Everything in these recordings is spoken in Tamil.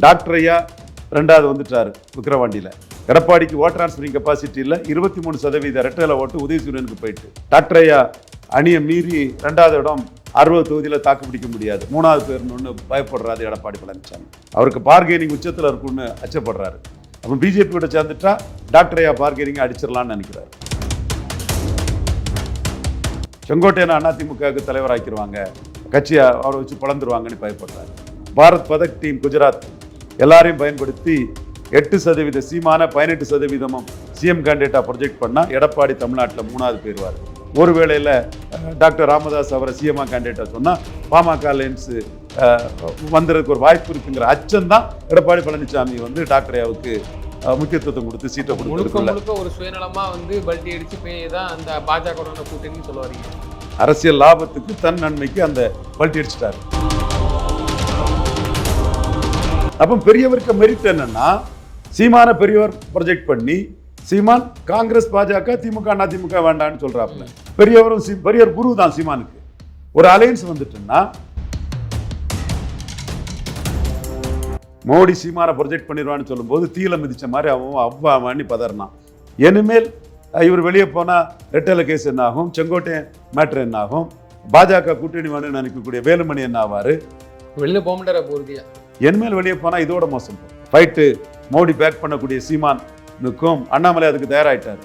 டாக்டர் ஐயா ரெண்டாவது வந்துட்டாரு விக்கிரவாண்டியில். எடப்பாடிக்கு ஓட் டிரான்ஸ்ஃபரிங் கெப்பாசிட்டியில் 23% ரெட்டல ஓட்டு உதயசூரியனுக்கு போயிட்டு, டாக்டர் ஐயா அணியை மீறி ரெண்டாவது இடம் 60 தொகுதியில் தாக்கு பிடிக்க முடியாது, மூணாவது பேர்னு பயப்படுறாரு எடப்பாடி பழனிசாமி. அவருக்கு பார்கெனிங் உச்சத்தில் இருக்குன்னு அச்சப்படுறாரு. அப்போ பிஜேபியோட சேர்ந்துட்டா டாக்டர் ஐயா பார்கெனிங் அடிச்சிடலான்னு நினைக்கிறாரு. செங்கோட்டையனை அதிமுகவுக்கு தலைவராக்கிடுவாங்க, கட்சியை அவரை வச்சு பழந்துருவாங்கன்னு பயப்படுறாரு. பாரத் பதக் டீம் குஜராத் எல்லாரையும் பயன்படுத்தி 8% சீமான 18% சிஎம் கேண்டிடேட்டா ப்ரொஜெக்ட் பண்ணால் எடப்பாடி தமிழ்நாட்டில் மூணாவது போயிடுவார். ஒருவேளையில் டாக்டர் ராமதாஸ் அவரை சிஎம்ஆ கேண்டிடேட்டா சொன்னால் பாமக அலையன்ஸ் வந்துறதுக்கு ஒரு வாய்ப்பு இருக்குங்கிற அச்சம்தான் எடப்பாடி பழனிசாமி டாக்டர் ஐயாவுக்கு முக்கியத்துவம் கொடுத்து சீட்டை கொடுத்து ஒரு சுயநலமா பல்டி அடிச்சு தான் அந்த பாஜக கூட்டணின்னு சொல்லுவாங்க. அரசியல் லாபத்துக்கு தன் நன்மைக்கு அந்த பல்டி அடிச்சிட்டாரு. அப்போ பெரியவருக்கு மெரிட் என்னன்னா, சீமான பெரியவர் ப்ரொஜெக்ட் பண்ணி சீமான் காங்கிரஸ் பாஜக திமுக அதிமுக வேண்டான்னு சொல்றாப்புல. பெரியவரும் பெரியவர் குரு தான் சீமானுக்கு. ஒரு அலையன்ஸ் வந்துட்டுன்னா மோடி சீமான ப்ரொஜெக்ட் பண்ணிடுவான்னு சொல்லும்போது தீல மிதிச்ச மாதிரி அவன் அவ்வாமான்னு பதறினான். இனிமேல் இவர் வெளியே போனால் ரெட்டல கேஸ் என்ன ஆகும், செங்கோட்டையன் மேட்ரு என்ன ஆகும், பாஜக கூட்டணி வேணும்னு நினைக்கக்கூடிய வேலுமணி என்ன ஆவார், வெளியில போக மாட்டார போறதியா. இனிமேல் வெளியே போனால் இதோட மோசம் ஃபைட்டு மோடி பேக் பண்ணக்கூடிய சீமானுக்கும் அண்ணாமலை அதுக்கு தயாராயிட்டார்.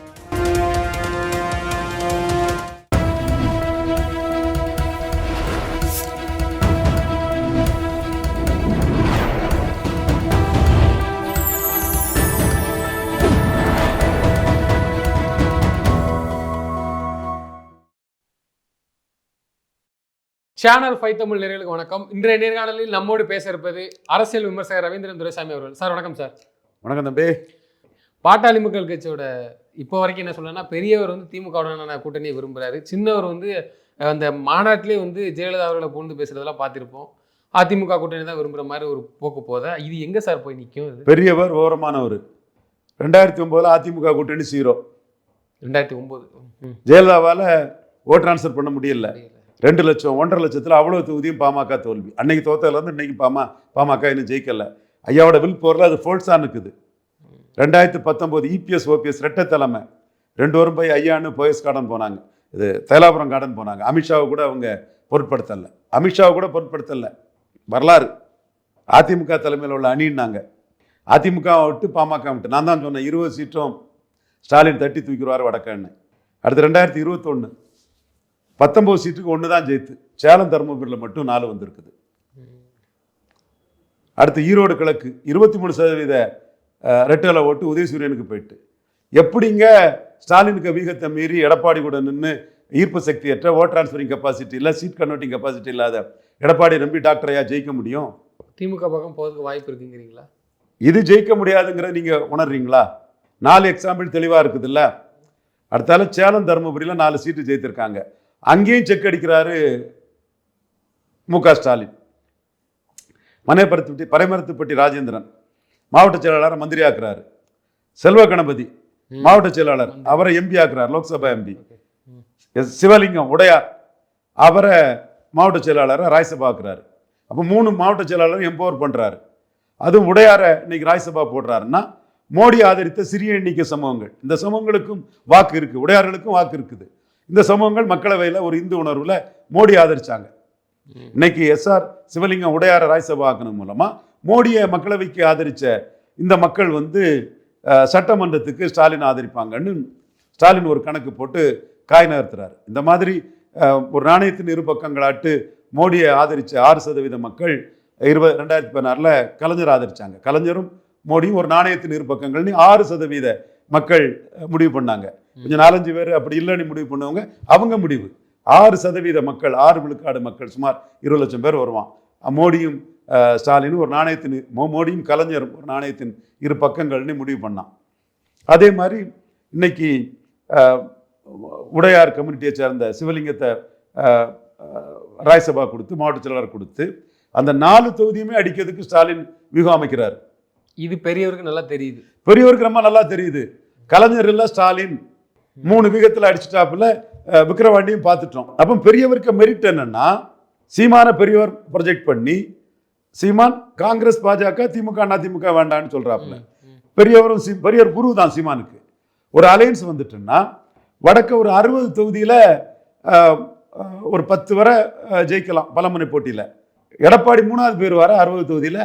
சேனல் 5 தமிழ் நேயர்களுக்கு வணக்கம். இன்றைய நேர்காணலில் நம்மோடு பேச இருப்பது அரசியல் விமர்சகர் ரவீந்திரன் துரைசாமி அவர்கள். சார் வணக்கம். சார் வணக்கம் தம்பி. பாட்டாளி மக்கள் கட்சியோட இப்போ வரைக்கும் என்ன சொல்லணும்னா, பெரியவர் திமுகவுடனான கூட்டணியை விரும்புகிறாரு, சின்னவர் அந்த மாநாட்டிலே ஜெயலலிதா அவர்களை புகழ்ந்து பேசுறதெல்லாம் பார்த்துருப்போம். அதிமுக கூட்டணி தான் விரும்புகிற மாதிரி ஒரு போக்கு போதா, இது எங்கே சார் போய் நிற்கும்? பெரியவர் ஓரமானவர். 2009 அதிமுக கூட்டணி 0. 2009 ஜெயலலிதாவால் ஓட் டிரான்ஸ்ஃபர் பண்ண முடியல. 2 லட்சம் 1.5 லட்சத்தில் அவ்வளோ தொகுதியும் பாமக தோல்வி. அன்னைக்கு தோத்ததுலேருந்து இன்னைக்கு பாமக இன்னும் ஜெயிக்கல. ஐயாவோட வில் போரில் அது ஃபோல்ஸாக இருக்குது. 2019 இபிஎஸ் ஓபிஎஸ் ரெட்டை தலைமை 2 வரும் போய் ஐயான்னு போயஸ் கார்டன் போனாங்க, இது தைலாபுரம் கார்டன் போனாங்க. அமித்ஷாவை கூட அவங்க பொருட்படுத்தலை. வரலாறு அதிமுக தலைமையில் உள்ள அணின்னாங்க. அதிமுக விட்டு பாமக விட்டு நான் தான் சொன்னேன் 20 சீட்டும் ஸ்டாலின் தட்டி தூக்கிடுவார் வடக்கன்னு. அடுத்து 2021 19 சீட்டுக்கு 1 தான் ஜெயித்து, சேலம் தருமபுரியில் மட்டும் 4 வந்திருக்குது. அடுத்து ஈரோடு கிழக்கு 23% ரெட்டல ஓட்டு உதயசூரியனுக்கு போயிட்டு. எப்படிங்க ஸ்டாலினுக்கு வீகத்தை மீறி எடப்பாடி கூட நின்று ஈர்ப்பு சக்தியற்ற ஓட் டிரான்ஸ்ஃபரிங் கெப்பாசிட்டி இல்லை, சீட் கன்வெர்ட்டிங் கெப்பாசிட்டி இல்லாத எடப்பாடி நம்பி டாக்டர் ஐயா ஜெயிக்க முடியும்? திமுக பக்கம் போகிறதுக்கு வாய்ப்பு இருக்குங்கிறீங்களா? இது ஜெயிக்க முடியாதுங்கிறத நீங்கள் உணர்றீங்களா? 4 எக்ஸாம்பிள் தெளிவாக இருக்குதுல்ல. அடுத்தால சேலம் தருமபுரியில் 4 சீட்டு ஜெயித்திருக்காங்க. அங்கேயும் செக் அடிக்கிறாரு முக ஸ்டாலின். பரைமரத்துப்பட்டி ராஜேந்திரன் மாவட்ட செயலாளர் மந்திரி ஆக்குறாரு. செல்வ கணபதி மாவட்ட செயலாளர், அவரை எம்பி ஆக்குறார், லோக்சபா எம்பி. சிவலிங்கம் உடையார் அவரை மாவட்ட செயலாளரை ராஜ்யசபா ஆக்குறாரு. அப்போ 3 மாவட்ட செயலாளர் எம்பவர் பண்றாரு. அதுவும் உடையார இன்னைக்கு ராஜ்யசபா போடுறாருன்னா மோடி ஆதரித்த சிறிய எண்ணிக்கை சமூகங்கள், இந்த சமூகங்களுக்கும் வாக்கு இருக்கு, உடையார்களுக்கும் வாக்கு இருக்குது. இந்த சமூகங்கள் மக்களவையில் ஒரு இந்து உணர்வில் மோடி ஆதரிச்சாங்க. இன்னைக்கு எஸ்ஆர் சிவலிங்கம் உடையார ராஜ்யசபா ஆக்கணும் மூலமா மோடியை மக்களவைக்கு ஆதரித்த இந்த மக்கள் சட்டமன்றத்துக்கு ஸ்டாலின் ஆதரிப்பாங்கன்னு ஸ்டாலின் ஒரு கணக்கு போட்டு காய் நகர்த்துறாரு. இந்த மாதிரி ஒரு நாணயத்தின் இரு பக்கங்களாட்டு மோடியை ஆதரித்த 6% மக்கள் 2016 கலைஞர் ஆதரிச்சாங்க. கலைஞரும் மோடியும் ஒரு நாணயத்தின் இரு பக்கங்கள்னு 6% மக்கள் முடிவு பண்ணாங்க. கொஞ்சம் 4-5 பேர் அப்படி இல்லைன்னு முடிவு பண்ணுவாங்க. அவங்க முடிவு 6% மக்கள், 6 விழுக்காடு மக்கள், சுமார் 20 லட்சம் பேர் வருவான். மோடியும் ஸ்டாலினும் ஒரு நாணயத்தின், மோடியும் கலைஞரும் ஒரு நாணயத்தின் இரு பக்கங்கள்னு முடிவு பண்ணான். அதே மாதிரி இன்னைக்கு உடையார் கம்யூனிட்டியை சேர்ந்த சிவலிங்கத்தை ராஜ்யசபா கொடுத்து மாவட்ட செயலாளர் கொடுத்து அந்த 4 தொகுதியுமே அடிக்கிறதுக்கு ஸ்டாலின் வியூகம் அமைக்கிறார். இது பெரியவருக்கு நல்லா தெரியுது. பெரியவருக்கு ரொம்ப நல்லா தெரியுது. கலைஞர் இல்லை, ஸ்டாலின் 3 விகத்தில் அடிச்சுட்டாப்புல விக்கிரவாண்டியும் பார்த்துட்டோம். அப்போ பெரியவருக்கு மெரிட் என்னன்னா, சீமான பெரியவர் ப்ரொஜெக்ட் பண்ணி சீமான் காங்கிரஸ் பாஜக திமுக அதிமுக வேண்டான்னு சொல்றாப்புல. பெரியவரும் பெரியவர் குரு தான் சீமானுக்கு. ஒரு அலையன்ஸ் வந்துட்டுன்னா வடக்க ஒரு 60 தொகுதியில ஒரு 10 வரை ஜெயிக்கலாம் பலமுனை போட்டியில. எடப்பாடி 3வது பேர் வர 60 தொகுதியில.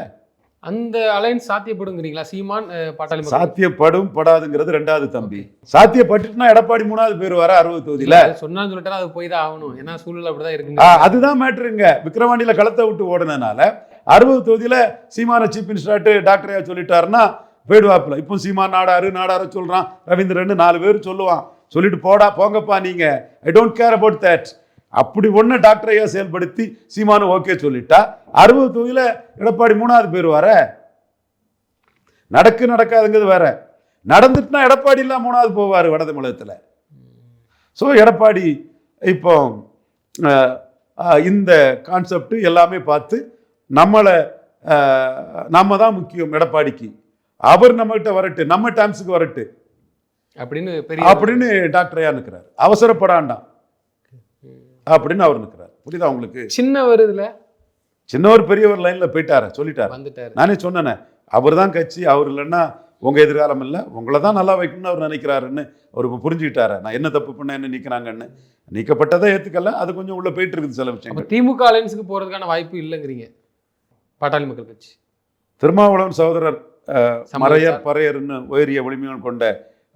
அந்த அலைன்ஸ் சாத்தியப்படுங்கிறீங்களா? சீமான் பாட்டாளி மக்கள் சாத்தியப்படும் படாதுங்கிறது 2வது தம்பி. சாத்தியப்பட்டுனா எடப்பாடி 3வது பேர் வர 60 தொகுதியில. சொன்னான்னு சொல்லிட்டா அது போய் தான் ஆகணும். ஏன்னா சூழ்நிலை அப்படிதான் இருக்கு. அதுதான் மேட்ருங்க. விக்கிரவாண்டியில களத்தை விட்டு ஓடுனதுனால 60 தொகுதியில சீமான சீஃப் மினிஸ்டர் டாக்டரையா சொல்லிட்டாருன்னா போயிடுவாப்புல. இப்போ சீமான் நாடாரு சொல்றான், ரவீந்திரன் 4 பேர் சொல்லுவான். சொல்லிட்டு போங்கப்பா நீங்க, I don't care about that. அப்படி ஒன்று டாக்டரையா செயல்படுத்தி சீமானு ஓகே சொல்லிட்டா 60 தொகுதியில எடப்பாடி 3வது பேர் வர. நடக்காதுங்கிறது வேற. நடந்துட்டுனா எடப்பாடி எல்லாம் 3வது போவார் வட தமிழகத்தில். ஸோ எடப்பாடி இப்போ இந்த கான்செப்ட் எல்லாமே பார்த்து நம்ம தான் முக்கியம் எடப்பாடிக்கு, அவர் நம்மகிட்ட வரட்டு, நம்ம டைம்ஸுக்கு வரட்டு அப்படின்னு டாக்டரையா நிற்கிறார். அவசரப்படாண்டாம் அப்படின்னு அவர் நிற்கிறார். புரியுதா உங்களுக்கு? சின்னவர் பெரியவர் லைன்ல போயிட்டாரு, சொல்லிட்டாரு. நானே சொன்னேனே, அவர் தான் கட்சி, அவர் இல்லைன்னா உங்க எதிர்காலம் இல்லை, உங்களை தான் நல்லா வைக்கணும்னு அவர் நினைக்கிறாருன்னு அவர் இப்போ புரிஞ்சுக்கிட்டாரு. நான் என்ன தப்பு பண்ண என்ன நீக்கிறாங்கன்னு. நீக்கப்பட்டதை ஏற்றுக்கல, அது கொஞ்சம் உள்ள போயிட்டு இருக்குது சில விஷயம். திமுக அலைன்ஸுக்கு போறதுக்கான வாய்ப்பு இல்லைங்கிறீங்க பாட்டாளி மக்கள் கட்சி? திருமாவளவன் சகோதரர் மறையர் பறையர்னு உயரிய வலிமையுடன் கொண்ட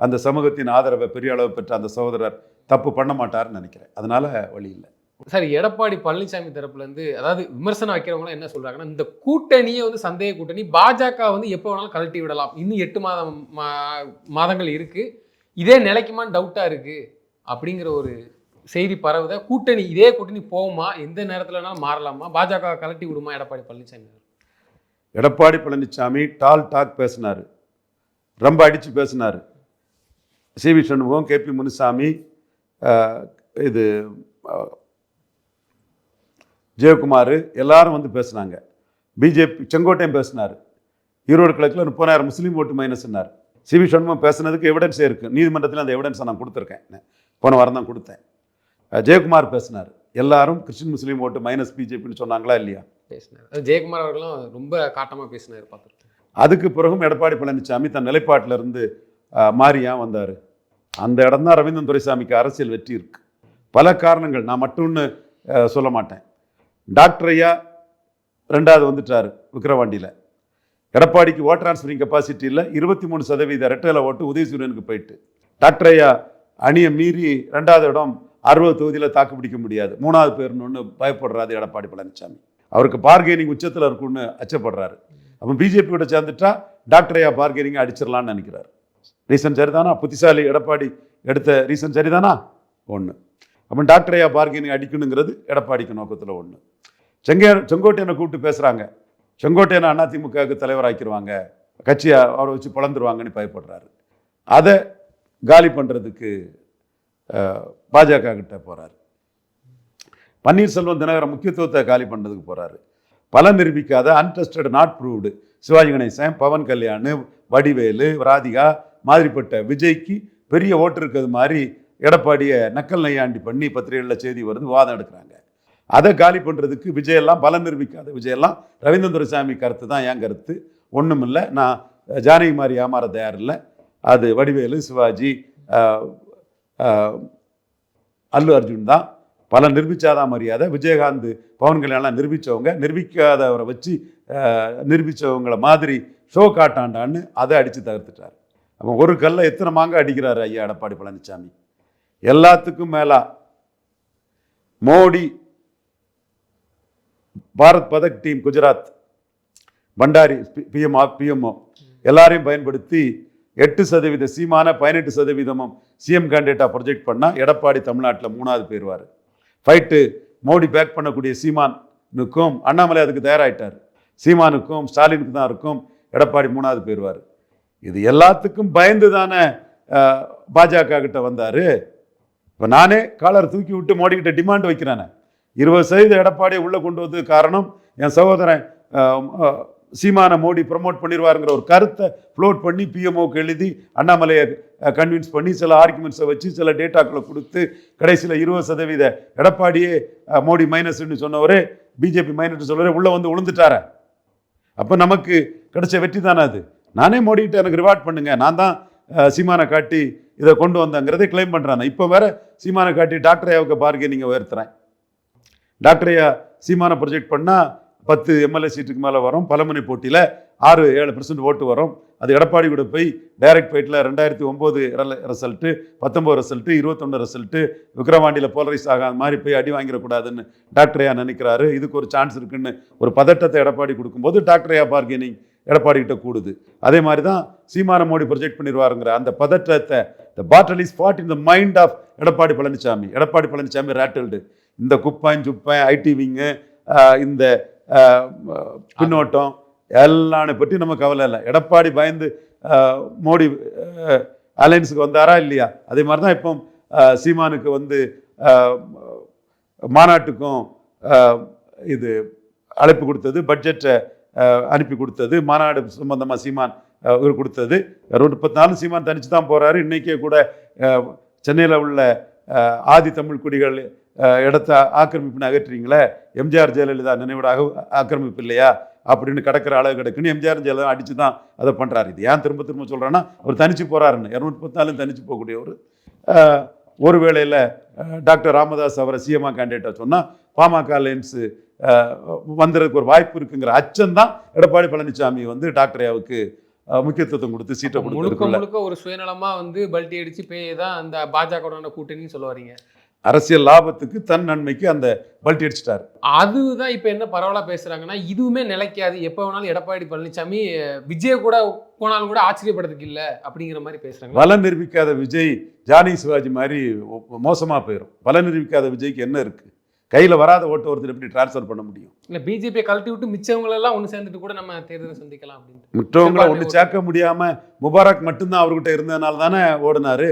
அந்த சமூகத்தின் ஆதரவை பெரிய அளவு பெற்ற அந்த சகோதரர் தப்பு பண்ண மாட்டாருன்னு நினைக்கிறேன். அதனால வழி இல்லை. சார், எடப்பாடி பழனிசாமி தரப்புல இருந்து அதாவது விமர்சனம் வைக்கிறவங்க என்ன சொல்றாங்கன்னா, இந்த கூட்டணியே வந்து சந்தேக கூட்டணி, பாஜக வந்து எப்போ வேணாலும் கழட்டி விடலாம், இன்னும் 8 மாதங்கள் இருக்கு, இதே நிலைக்குமான்னு டவுட்டா இருக்கு அப்படிங்கிற ஒரு செய்தி பரவுத. கூட்டணி இதே கூட்டணி போகுமா, எந்த நேரத்துலனாலும் மாறலாமா, பாஜக கழட்டி விடுமா எடப்பாடி பழனிசாமி? எடப்பாடி பழனிசாமி டாக் பேசினாரு, ரொம்ப அடிச்சு பேசினாரு. சிவி சண்முகம், கேபி முனுசாமி, இது ஜெயக்குமார் எல்லாரும் வந்து பேசினாங்க. பிஜேபி செங்கோட்டையும் பேசினார். ஈரோடு கிழக்கில் 30,000 முஸ்லீம் ஓட்டு மைனஸ்னார். சிவி சண்முகம் பேசுனதுக்கு எவிடன்ஸே இருக்குது. நீதிமன்றத்தில் அந்த எவிடன்ஸை நான் கொடுத்துருக்கேன், போன வாரம் தான் கொடுத்தேன். ஜெயக்குமார் பேசினார். எல்லாரும் கிறிஸ்டின் முஸ்லீம் ஓட்டு மைனஸ் பிஜேபின்னு சொன்னாங்களா இல்லையா? பேசினார். ஜெயக்குமார் அவர்களும் ரொம்ப காட்டமாக பேசினார், பார்த்துருக்கேன். அதுக்கு பிறகும் எடப்பாடி பழனிசாமி தன் நிலைப்பாட்டிலிருந்து மாறியா வந்தார். அந்த இடம் தான் ரவீந்திரன் துரைசாமிக்கு அரசியல் வெற்றி இருக்கு. பல காரணங்கள், நான் மட்டும்னு சொல்ல மாட்டேன். டாக்டர் ஐயா 2வது வந்துட்டார் விக்கிரவாண்டியில். எடப்பாடிக்கு ஓட் டிரான்ஸ்ஃபரிங் கெப்பாசிட்டியில் 23% ரெட்டையில ஓட்டு உதயசூரியனுக்கு போயிட்டு, டாக்டர் ஐயா அணியை மீறி 2வது இடம் 60 தொகுதியில் தாக்கு பிடிக்க முடியாது, 3வது பேர்னு ஒன்று பயப்படுறாரு எடப்பாடி பழனிசாமி. அவருக்கு பார்கெனிங் உச்சத்தில் இருக்குன்னு அச்சப்படுறாரு. அப்போ பிஜேபியோட சேர்ந்துட்டா டாக்டர் ஐயா பார்கெனிங் அடிச்சிடலான்னு நினைக்கிறார். ரீசன் சரிதானா? புத்திசாலி எடப்பாடி எடுத்த ரீசன் சரிதானா? ஒன்று. அப்போ டாக்டர் ஐயா பார்கெனிங் அடிக்கணுங்கிறது எடப்பாடிக்கு நோக்கத்தில் ஒன்று. செங்கோட்டையனை கூப்பிட்டு பேசுகிறாங்க. செங்கோட்டையனை அதிமுகவுக்கு தலைவராக்கிடுவாங்க, கட்சியை அவரை வச்சு பிளந்துருவாங்கன்னு பயப்படுறாரு. அதை காலி பண்ணுறதுக்கு பாஜக கிட்ட போகிறாரு. பன்னீர்செல்வம் தினகரன் முக்கியத்துவத்தை காலி பண்ணுறதுக்கு போகிறாரு. பலன் நிரூபிக்காத untested not proved Sivaji Ganesan, Pawan Kalyan, Vadivelu, Radhika மாதிரிப்பட்ட விஜய்க்கு பெரிய ஓட்டு இருக்கிறது மாதிரி எடப்பாடியை நக்கல் நையாண்டி பண்ணி பத்திரிகைகளில் செய்தி வருது, வாதம் எடுக்கிறாங்க. அதை காலி பண்ணுறதுக்கு விஜயெல்லாம் பலன் நிரூபிக்காத விஜயெல்லாம் ரவீந்திரன் துரைசாமி கருத்து தான் என் கருத்து, ஒன்றும் இல்லை, நான் ஜானகி மாதிரி ஏமாற தயார் இல்லை, அது வடிவேலு, சிவாஜி, அல்லு அர்ஜுன் தான் பலன் நிரூபித்தாதான் மரியாதை. விஜயகாந்த், பவன் கல்யாணம் நிரூபித்தவங்க, நிரூபிக்காதவரை வச்சு நிரூபித்தவங்கள மாதிரி ஷோ காட்டாண்டான்னு அதை அடித்து தகர்த்துட்டார். அப்போ ஒரு கல்லை எத்தனை மாங்காய் அடிக்கிறாரு ஐயா எடப்பாடி பழனிசாமி. எல்லாத்துக்கும் மேலா மோடி பாரத் பதக் டீம், குஜராத், பண்டாரி, பிஎம்ஓ எல்லாரையும் பயன்படுத்தி 8% சீமான 18% சிஎம் கேண்டிடேட்டாக ப்ரொஜெக்ட் பண்ணால் எடப்பாடி தமிழ்நாட்டில் 3வது போயிடுவார். ஃபைட்டு மோடி பேக் பண்ணக்கூடிய சீமானுக்கும் அண்ணாமலை அதுக்கு தயாராகிட்டார். சீமானுக்கும் ஸ்டாலினுக்கு தான் இருக்கும், எடப்பாடி 3வது போயிடுவார். இது எல்லாத்துக்கும் பயந்து தானே பாஜக கிட்ட வந்தார். இப்போ நானே காலர் தூக்கி விட்டு மோடி கிட்ட டிமாண்ட் வைக்கிறேன். 20% எடப்பாடியை உள்ளே கொண்டு வந்தது காரணம் என் சகோதரன் சீமான மோடி ப்ரமோட் பண்ணிடுவாருங்கிற ஒரு கருத்தை ஃப்ளோட் பண்ணி பிஎம்ஓக்கு எழுதி அண்ணாமலையை கன்வின்ஸ் பண்ணி சில ஆர்குமெண்ட்ஸை வச்சு சில டேட்டாக்களை கொடுத்து கடைசியில் 20% எடப்பாடியே மோடி மைனஸ்ன்னு சொன்னவரே, பிஜேபி மைனஸ் சொன்னவரே உள்ளே வந்து விழுந்துட்டார. அப்போ நமக்கு கிடைச்ச வெற்றி தானே அது. நானே மோடிக்கிட்ட எனக்கு ரிவார்ட் பண்ணுங்க, நான் தான் சீமானை காட்டி இதை கொண்டு வந்தேங்கிறதை கிளைம் பண்ணுறாங்க. இப்போ வேற சீமானை காட்டி டாக்டர் ஐயாவுக்கு பார்கெனிங்கை உயர்த்துறேன். டாக்டர் ஐயா சீமானை ப்ரொஜெக்ட் பண்ணால் 10 எம்எல்ஏ சீட்டுக்கு மேலே வரும், பலமுனை போட்டியில் 6-7% ஓட்டு வரும். அது எடப்பாடி கூட போய் டைரக்ட் ஃபைட்டில் 2009 ரிசல்ட்டு, 19 ரிசல்ட்டு, 21 ரிசல்ட்டு, விக்ரவாண்டியில் போலரைஸ் ஆகாத மாதிரி போய் அடி வாங்கிடக்கூடாதுன்னு டாக்டர் ஐயா நினைக்கிறாரு. இதுக்கு ஒரு சான்ஸ் இருக்குன்னு ஒரு பதட்டத்தை எடப்பாடி கொடுக்கும்போது டாக்டர் ஐயா பார்கெனிங் எடப்பாடி கிட்ட கூடுது. அதே மாதிரி தான் சீமான மோடி ப்ரொஜெக்ட் பண்ணிடுவாருங்கிற அந்த பதட்டத்தை, the battle is fought in the mind of Edappadi Palaniswami. Edappadi Palaniswami ரேட்டல்டு. இந்த குப்பாயின் சுப்பாயின் ஐடி விங்கு, இந்த பின்னோட்டம் எல்லானை பற்றி நம்ம கவலை இல்லை. எடப்பாடி பயந்து மோடி அலையன்ஸுக்கு வந்தாரா இல்லையா? அதே மாதிரி தான் இப்போ சீமானுக்கு வந்து மாநாட்டுக்கும் இது அழைப்பு கொடுத்தது, பட்ஜெட்டை அனுப்பி கொடுத்தது, மாநாடு சம்பந்தமாக சீமான் கொடுத்தது. 34 சீமான் தனிச்சு தான் போகிறாரு. இன்றைக்கே கூட சென்னையில் உள்ள ஆதி தமிழ் குடிகள் இடத்த ஆக்கிரமிப்புன்னு அகற்றுறீங்களே, எம்ஜிஆர் ஜெயலலிதா நினைவிடாக ஆக்கிரமிப்பு இல்லையா அப்படின்னு கிடக்கிற அளவு கிடக்குன்னு எம்ஜிஆர் ஜெயலலிதா அடித்து தான் அதை பண்ணுறாரு. இது ஏன் திரும்ப திரும்ப சொல்கிறேன்னா, அவர் தனிச்சு போகிறாருன்னு. 234 தனிச்சு போகக்கூடியவர். ஒரு வேளையில் டாக்டர் ராமதாஸ் அவரை சிஎம்ஆ கேண்டிடேட்டாக சொன்னால் பாமக அலையன்ஸு வந்துறதுக்கு ஒரு வாய்ப்பு இருக்குங்கிற அச்சம்தான் எடப்பாடி பழனிசாமி வந்து டாக்டர் ஐயாவுக்கு முக்கியத்துவம் கொடுத்து சீட்டை முழுக்க ஒரு சுயநலமா வந்து பல்ட்டி அடிச்சு போய் தான் அந்த பாஜக கூட்டணின்னு சொல்ல வரீங்க. அரசியல் லாபத்துக்கு தன் நன்மைக்கு அந்த பல்ட்டி அடிச்சிட்டாரு. அதுதான் இப்ப என்ன பரவலா பேசுறாங்கன்னா, இதுவுமே நிலைக்காது, எப்ப வேணாலும் எடப்பாடி பழனிசாமி விஜய் கூட போனாலும் கூட ஆச்சரியப்படுறதுக்கு இல்லை அப்படிங்கிற மாதிரி பேசுறாங்க. பலம் நிரூபிக்காத விஜய் ஜானி சிவாஜி மாதிரி மோசமா போயிடும். பலம் நிரூபிக்காத விஜய்க்கு என்ன இருக்கு? கையில் வராத ஓட்டு ஒருத்தர் எப்படி டிரான்ஸ்ஃபர் பண்ண முடியும்? இல்லை, பிஜேபியை கழட்டி விட்டு மிச்சவங்களெல்லாம் ஒன்று சேர்ந்துட்டு கூட நம்ம தேர்தலை சந்திக்கலாம் அப்படின்னு. மிச்சவங்களை ஒன்று சேர்க்க முடியாமல் முபாரக் மட்டும்தான் அவர்கிட்ட இருந்ததுனால தானே ஓடினாரு.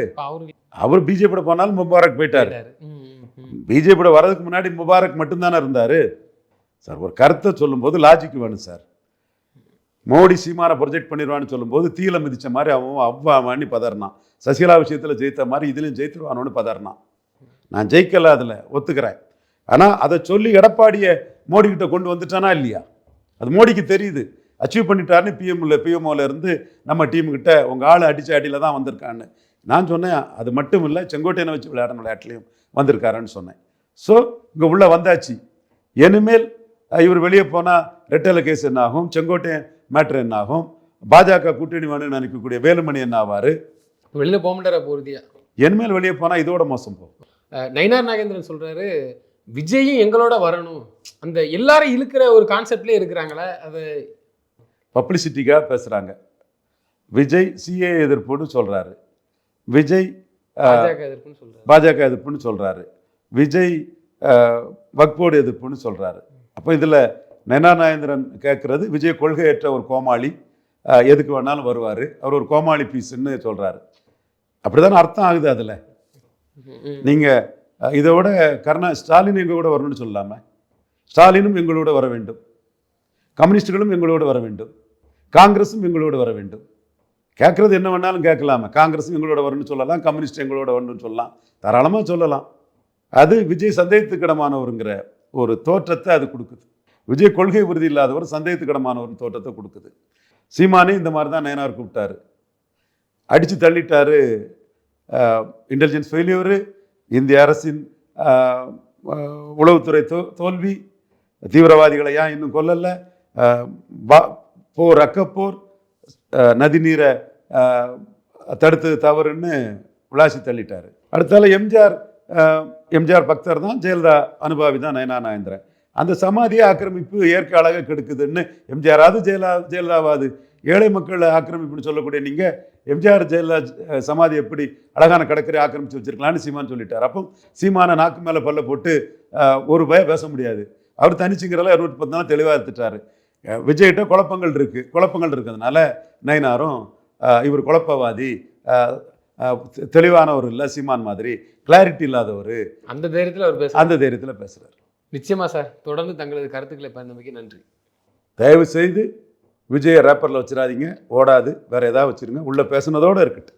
அவர் பிஜேபியோட போனாலும் முபாரக் போயிட்டாரு. பிஜேபியோட வர்றதுக்கு முன்னாடி முபாரக் மட்டும்தானே இருந்தார். சார், ஒரு கருத்தை சொல்லும்போது லாஜிக் வேணும் சார். மோடி சீமானை ப்ரொஜெக்ட் பண்ணிடுவான்னு சொல்லும்போது தீல மிதித்த மாதிரி அவன் அவ்வாமான்னு பதறினான். சசிகலா விஷயத்தில் ஜெயித்த மாதிரி இதுலையும் ஜெயித்துருவானோன்னு பதறினான். நான் ஜெயிக்கல, அதில் ஒத்துக்கிறேன். ஆனால் அதை சொல்லி எடப்பாடியை மோடிக்கிட்ட கொண்டு வந்துட்டானா இல்லையா? அது மோடிக்கு தெரியுது. அச்சீவ் பண்ணிட்டாருன்னு பிஎம்ஓல இருந்து நம்ம டீமுக்கிட்ட உங்கள் ஆள் அடித்த அடியில் தான் வந்திருக்கான்னு நான் சொன்னேன். அது மட்டும் இல்லை, செங்கோட்டையனை வச்சு விளையாடின விளையாட்டுலையும் வந்திருக்காருன்னு சொன்னேன். ஸோ இங்கே உள்ளே வந்தாச்சு. இனிமேல் இவர் வெளியே போனால் ரெட்டலை கேஸ் என்ன ஆகும், செங்கோட்டையன் மேட்ரு என்ன ஆகும், பாஜக கூட்டணி வேணும்னு நினைக்கக்கூடிய வேலுமணி என்ன ஆவார், வெளியில் போக மாட்டாரா போகிறதியா? இனிமேல் வெளியே போனால் இதோட மோசம் போகும். நயினார் நாகேந்திரன் சொல்கிறாரு, விஜயும் எங்களோட வரணும், அந்த எல்லாரும் இழுக்கிற ஒரு கான்செப்ட்லேயே இருக்கிறாங்களே, அது பப்ளிசிட்டிக்காக பேசுகிறாங்க. விஜய் சிஏ எதிர்ப்புன்னு சொல்கிறாரு, விஜய் பாஜக எதிர்ப்புன்னு சொல்கிறாரு, விஜய் வக்போர்டு எதிர்ப்புன்னு சொல்கிறாரு. அப்போ இதில் நயினார் நாகேந்திரன் கேட்குறது, விஜய் கொள்கையற்ற ஒரு கோமாளி, எதுக்கு வேணாலும் வருவார், அவர் ஒரு கோமாளி பீஸுன்னு சொல்கிறாரு. அப்படி தானே அர்த்தம் ஆகுது. அதில் நீங்கள் இதோட ஸ்டாலின் எங்களோட வரணும்னு சொல்லாமல், ஸ்டாலினும் எங்களோட வர வேண்டும், கம்யூனிஸ்டுகளும் எங்களோடு வர வேண்டும், காங்கிரஸும் எங்களோடு வர வேண்டும். கேட்குறது என்ன வேணாலும் கேட்கலாமே. காங்கிரஸும் எங்களோட வரணும்னு சொல்லலாம், கம்யூனிஸ்ட் எங்களோட வரணும்னு சொல்லலாம், தாராளமாக சொல்லலாம். அது விஜய் சந்தேகத்துக்கிடமானவருங்கிற ஒரு தோற்றத்தை அது கொடுக்குது. விஜய் கொள்கை உறுதி இல்லாதவர், சந்தேகத்துக்கிடமானவர் தோற்றத்தை கொடுக்குது. சீமானே இந்த மாதிரி தான் நயனார் கூப்பிட்டாரு, அடித்து தள்ளிட்டாரு. இன்டெலிஜென்ஸ் ஃபெயிலியரு, இந்திய அரசின் உளவுத்துறை தோல்வி, தீவிரவாதிகளை ஏன் இன்னும் கொல்லலை, போர் அக்கப்போர், நதிநீரை தடுத்தது தவறுன்னு விளாசி தள்ளிட்டார். அடுத்தால எம்ஜிஆர் பக்தர் தான், ஜெயலலிதா அனுபவி தான் நயனார் நாகேந்திரன். அந்த சமாதியை ஆக்கிரமிப்பு இயற்கை அழகாக கெடுக்குதுன்னு எம்ஜிஆராவது ஜெயலலிதாவாது ஏழை மக்கள் ஆக்கிரமிப்புன்னு சொல்லக்கூடிய நீங்கள் எம்ஜிஆர் ஜெயலலிதா சமாதி எப்படி அழகான கடற்கரை ஆக்கிரமித்து வச்சிருக்கலான்னு சீமான் சொல்லிட்டார். அப்போ சீமான நாக்கு மேலே பல்ல போட்டு ஒரு பேச முடியாது. அவர் தனிச்சுங்கிறல 210 தெளிவாக எடுத்துட்டாரு. விஜய்கிட்ட குழப்பங்கள் இருக்கிறதுனால நயினாரும் இவர் குழப்பவாதி, தெளிவானவர் இல்லை, சீமான் மாதிரி கிளாரிட்டி இல்லாதவர், அந்த தைரியத்தில் பேசுகிறார். நிச்சயமா சார், தொடர்ந்து தங்களது கருத்துக்களை பகிர்ந்தமைக்கு நன்றி. தயவு செய்து விஜயை ரேப்பரில் வச்சிடாதீங்க, ஓடாது, வேற ஏதாவது வச்சிருங்க, உள்ள பேசுனதோடு இருக்கட்டும்.